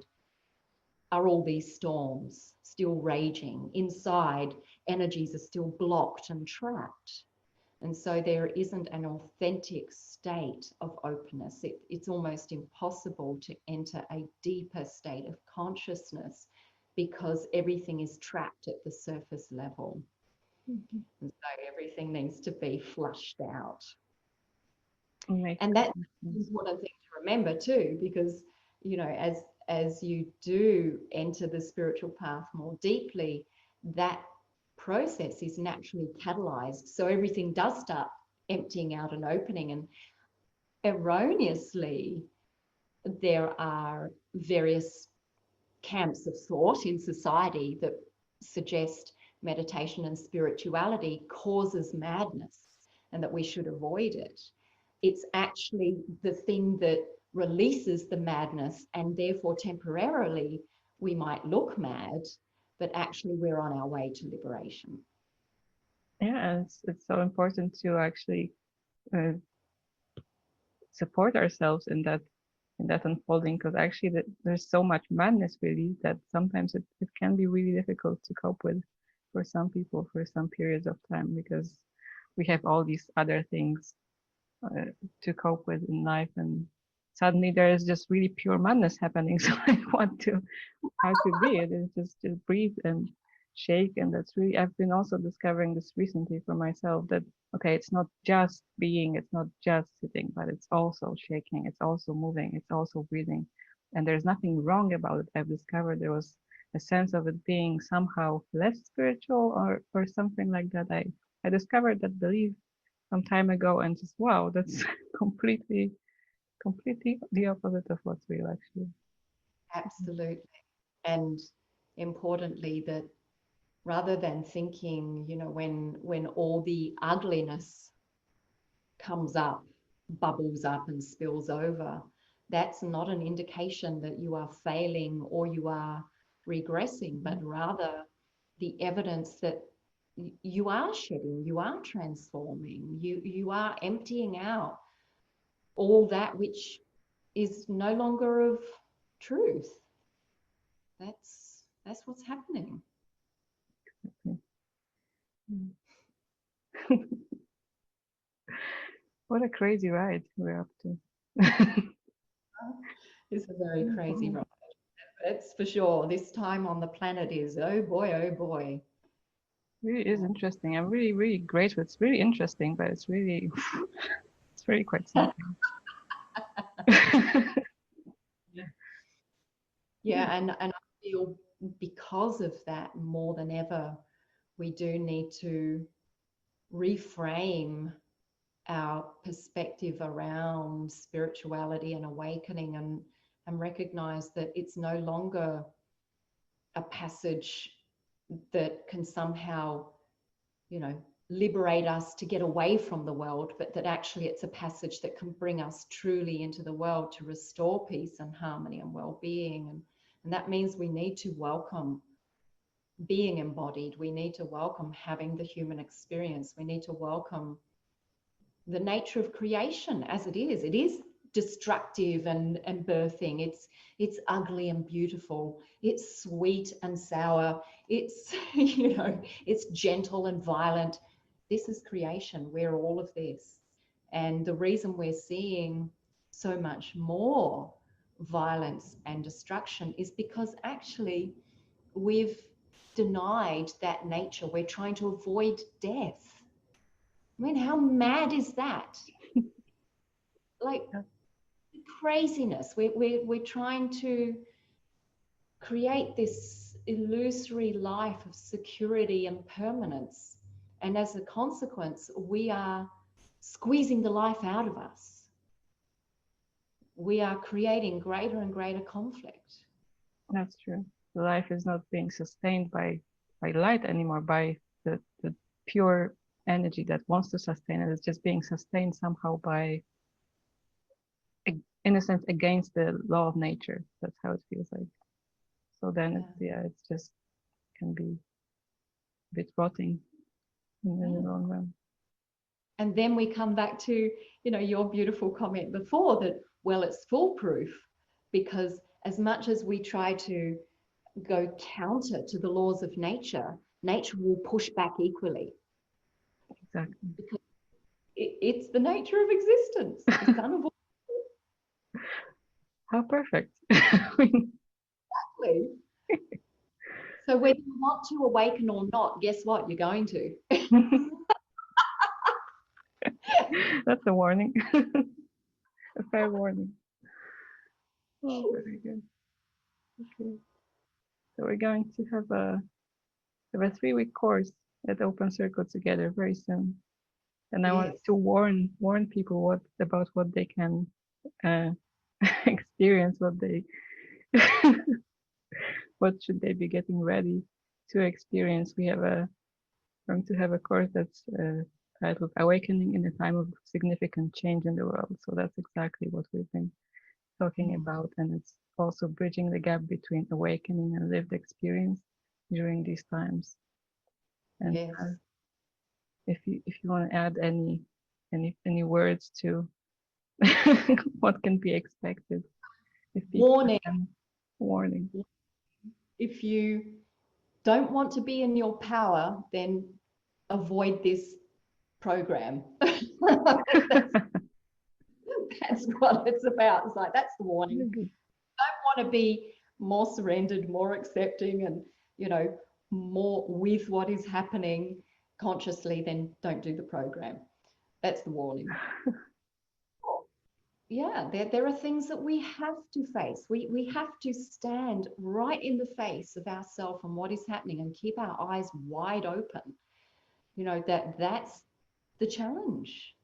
are all these storms still raging. Inside, energies are still blocked and trapped. And so there isn't an authentic state of openness. It's almost impossible to enter a deeper state of consciousness, because everything is trapped at the surface level. Mm-hmm. And so everything needs to be flushed out. And that's an important thing to remember too, because, you know, as you do enter the spiritual path more deeply, that process is naturally catalyzed. So everything does start emptying out and opening. And erroneously, there are various camps of thought in society that suggest meditation and spirituality causes madness and that we should avoid it. It's actually the thing that releases the madness, and therefore temporarily we might look mad, but actually we're on our way to liberation.
Yeah, it's so important to actually support ourselves in that unfolding, because actually there's so much madness really that sometimes it can be really difficult to cope with for some people for some periods of time, because we have all these other things to cope with in life, and suddenly there is just really pure madness happening. So I want to how to be it is just breathe and shake. And that's really, I've been also discovering this recently for myself, that okay, it's not just being, it's not just sitting, but it's also shaking, it's also moving, it's also breathing, and there's nothing wrong about it. I've discovered there was a sense of it being somehow less spiritual or something like that. I discovered that belief some time ago, and just wow, that's completely the opposite of what's real actually.
Absolutely. And importantly, that rather than thinking, you know, when all the ugliness comes up, bubbles up and spills over, that's not an indication that you are failing or you are regressing, but rather the evidence that you are shedding, you are transforming, you are emptying out all that which is no longer of truth. That's what's happening.
What a crazy ride we're up to.
It's a very crazy ride. That's for sure. This time on the planet is, oh boy, oh boy.
Really is interesting. I'm really, really grateful. It's really interesting, but it's really quite something.
Yeah, and I feel because of that, more than ever, we do need to reframe our perspective around spirituality and awakening, and recognize that it's no longer a passage that can somehow, you know, liberate us to get away from the world, but that actually it's a passage that can bring us truly into the world to restore peace and harmony and well-being. And that means we need to welcome being embodied. We need to welcome having the human experience. We need to welcome the nature of creation as it is. It is destructive and birthing. It's ugly and beautiful. It's sweet and sour. It's you know, it's gentle and violent. This is creation. We're all of this. And the reason we're seeing so much more violence and destruction is because actually we've denied that nature. We're trying to avoid death. I mean, how mad is that? Like craziness. We're trying to create this illusory life of security and permanence. And as a consequence, we are squeezing the life out of us. We are creating greater and greater conflict.
That's true. Life is not being sustained by light anymore, by the pure energy that wants to sustain it. It's just being sustained somehow by, in a sense, against the law of nature. That's how it feels like. So then it's just can be a bit rotting in the long run.
And then we come back to, you know, your beautiful comment before that, well, it's foolproof, because as much as we try to go counter to the laws of nature, nature will push back equally.
Exactly.
Because it's the nature of existence. It's unavoidable.
How perfect.
Exactly. So whether you want to awaken or not, guess what? You're going to.
That's a warning. A fair warning. Oh, very good. Okay. So we're going to have a 3-week course at Open Circle together very soon. And I want to warn people about what they can experience, what should they be getting ready to experience. Going to have a course that's titled Awakening in a Time of Significant Change in the World. So that's exactly what we've been talking about, and it's also bridging the gap between awakening and lived experience during these times. And if you want to add any words to what can be expected, if warning.
If you don't want to be in your power, then avoid this program. That's what it's about. It's like, that's the warning. If you don't want to be more surrendered, more accepting, and, you know, more with what is happening consciously, then don't do the program. That's the warning. Yeah, there are things that we have to face. We have to stand right in the face of ourselves and what is happening and keep our eyes wide open. You know, that's the challenge,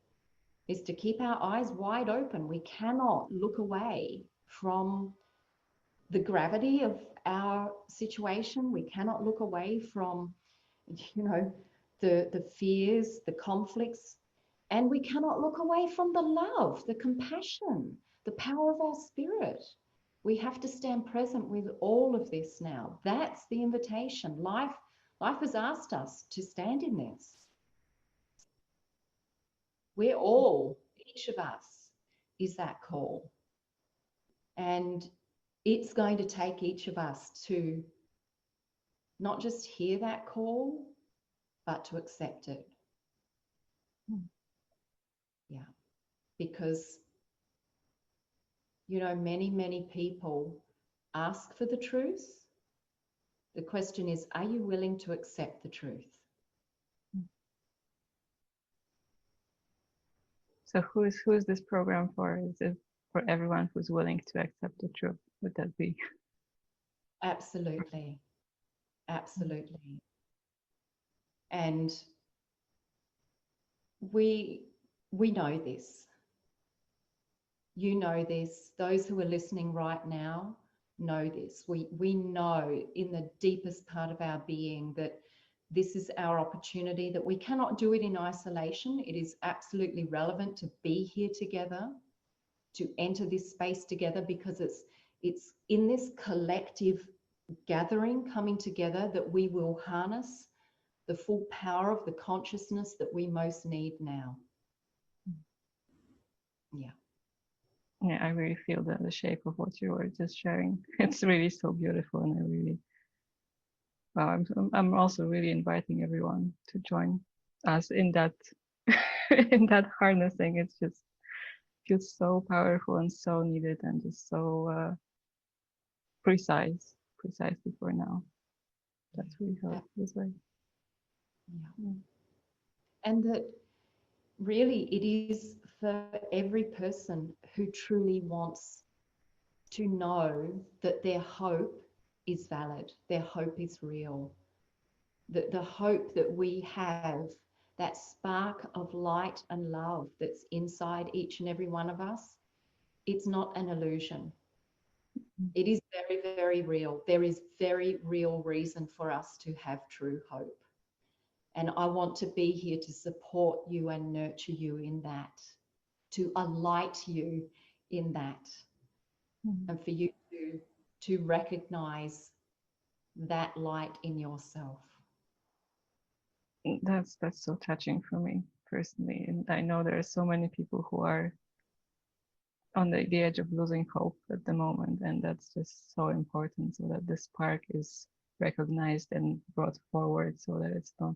is to keep our eyes wide open. We cannot look away from the gravity of our situation. We cannot look away from, you know, the fears, the conflicts, and we cannot look away from the love, the compassion, the power of our spirit. We have to stand present with all of this now. That's the invitation. Life has asked us to stand in this. We're all, each of us is that call. And it's going to take each of us to not just hear that call, but to accept it. Yeah. Because, you know, many people ask for the truth. The question is, are you willing to accept the truth?
So who is this program for? Is it for everyone who's willing to accept the truth? Would that be?
Absolutely. Absolutely. And we know this. You know this. Those who are listening right now know this. We know in the deepest part of our being that this is our opportunity, that we cannot do it in isolation. It is absolutely relevant to be here together, to enter this space together, because it's in this collective gathering, coming together, that we will harness the full power of the consciousness that we most need now. Yeah.
Yeah, I really feel the shape of what you were just sharing. It's really so beautiful, and I really, well, I'm also really inviting everyone to join us in that in that harnessing. It's just feels so powerful and so needed, and just so precisely for now. That's really how it
Yeah,
feels like.
yeah.
Mm.
And that really it is for every person who truly wants to know that their hope is valid, their hope is real, that the hope that we have, that spark of light and love that's inside each and every one of us, it's not an illusion. It is very, very real. There is very real reason for us to have true hope. And I want to be here to support you and nurture you in that, to alight you in that,
Mm.
and for you to recognize that light in yourself.
That's so touching for me personally, and I know there are so many people who are on the edge of losing hope at the moment, and that's just so important, so that this spark is recognized and brought forward, so that it's not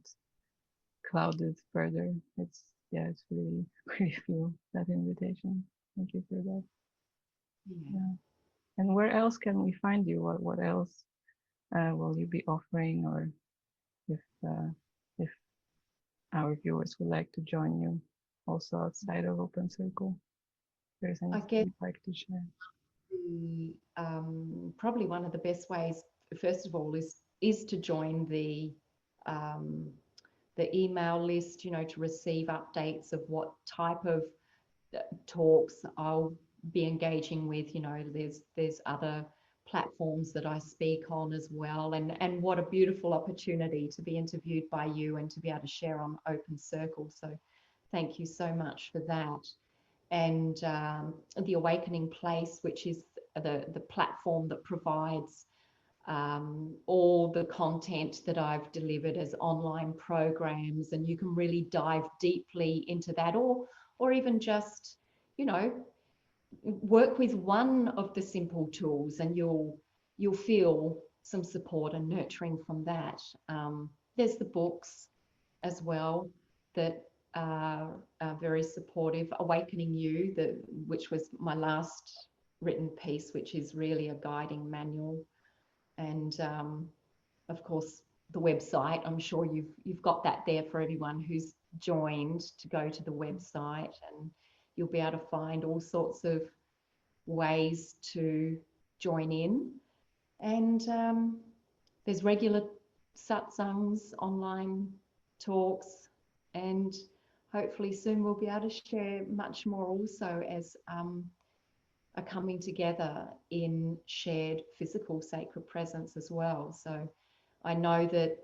clouded further. It's, yeah, it's really really feel that invitation. Thank you for that.
Yeah.
Yeah. And where else can we find you? What else will you be offering, or if if our viewers would like to join you also outside of Open Circle, if there's
I
anything
guess
you'd like to share?
probably one of the best ways, first of all, is to join um, the email list, you know, to receive updates of what type of talks I'll be engaging with. You know, there's other platforms that I speak on as well, and what a beautiful opportunity to be interviewed by you and to be able to share on Open Circle. So thank you so much for that. And the Awakening Place, which is the platform that provides all the content that I've delivered as online programs, and you can really dive deeply into that, or even just, you know, work with one of the simple tools, and you'll feel some support and nurturing from that. There's the books as well that are very supportive. Awakening You, which was my last written piece, which is really a guiding manual, and of course the website. I'm sure you've got that there for everyone who's joined to go to the website, and you'll be able to find all sorts of ways to join in. And there's regular satsangs, online talks, and hopefully soon we'll be able to share much more also as a coming together in shared physical sacred presence as well. So I know that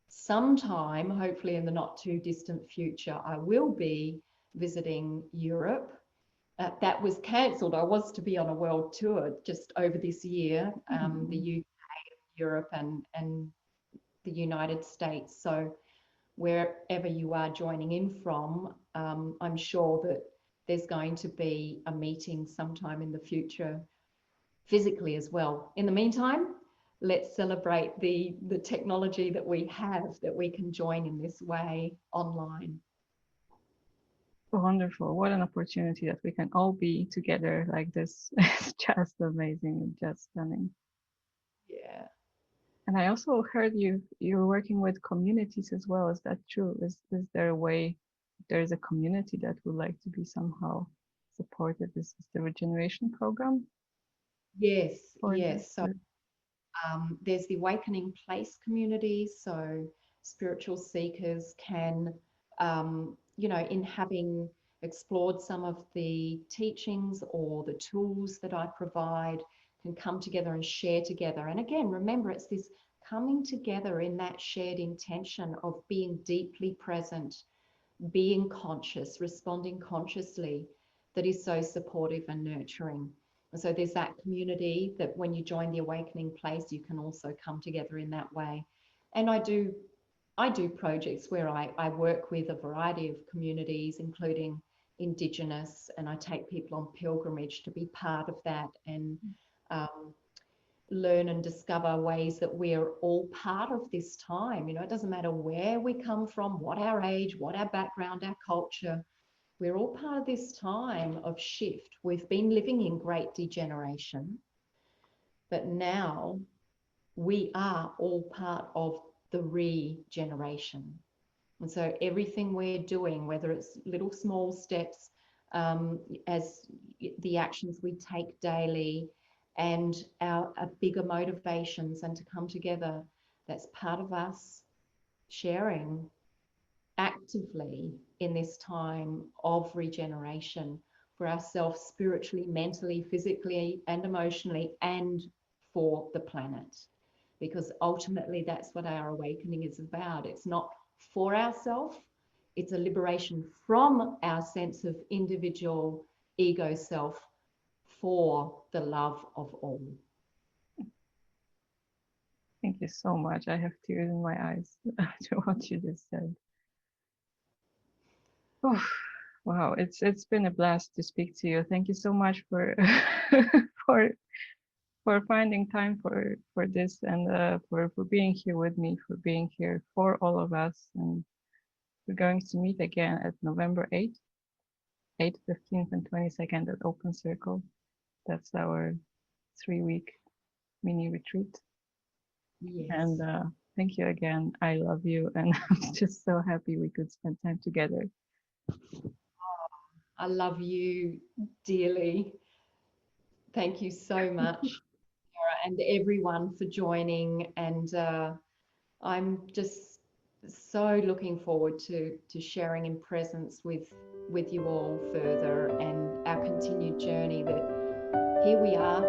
sometime, hopefully in the not too distant future, I will be visiting Europe. That was cancelled. I was to be on a world tour just over this year, the UK, Europe, and the United States. So wherever you are joining in from, I'm sure that there's going to be a meeting sometime in the future physically as well. In the meantime, let's celebrate the technology that we have, that we can join in this way online.
Wonderful. What an opportunity that we can all be together like this. It's just amazing and just stunning.
Yeah.
And I also heard you're working with communities as well. Is that true? Is there a way, there is a community that would like to be somehow supported? Is the regeneration program
Yes,
for this?
yes. So there's the Awakening Place community. So spiritual seekers can, you know, in having explored some of the teachings or the tools that I provide, can come together and share together. And again, remember, it's this coming together in that shared intention of being deeply present, being conscious, responding consciously, that is so supportive and nurturing. And so there's that community that when you join the Awakening Place, you can also come together in that way. And I do projects where I work with a variety of communities, including Indigenous, and I take people on pilgrimage to be part of that and learn and discover ways that we're all part of this time. You know, it doesn't matter where we come from, what our age, what our background, our culture. We're all part of this time of shift. We've been living in great degeneration, but now we are all part of the regeneration. And so everything we're doing, whether it's little small steps, as the actions we take daily, and our bigger motivations, and to come together, that's part of us sharing actively in this time of regeneration for ourselves, spiritually, mentally, physically, and emotionally, and for the planet. Because ultimately, that's what our awakening is about. It's not for ourselves, it's a liberation from our sense of individual ego self for the love of all.
Thank you so much. I have tears in my eyes after what you just said. Oh, wow, it's been a blast to speak to you. Thank you so much for for for finding time for this, and for being here with me, for being here for all of us. And we're going to meet again at November 8th, 8th, 15th, and 22nd at Open Circle. That's our 3-week mini retreat.
Yes.
And thank you again. I love you, and I'm just so happy we could spend time together.
I love you dearly. Thank you so much, Sara, and everyone for joining. And I'm just so looking forward to sharing in presence with you all further, and our continued journey, that here we are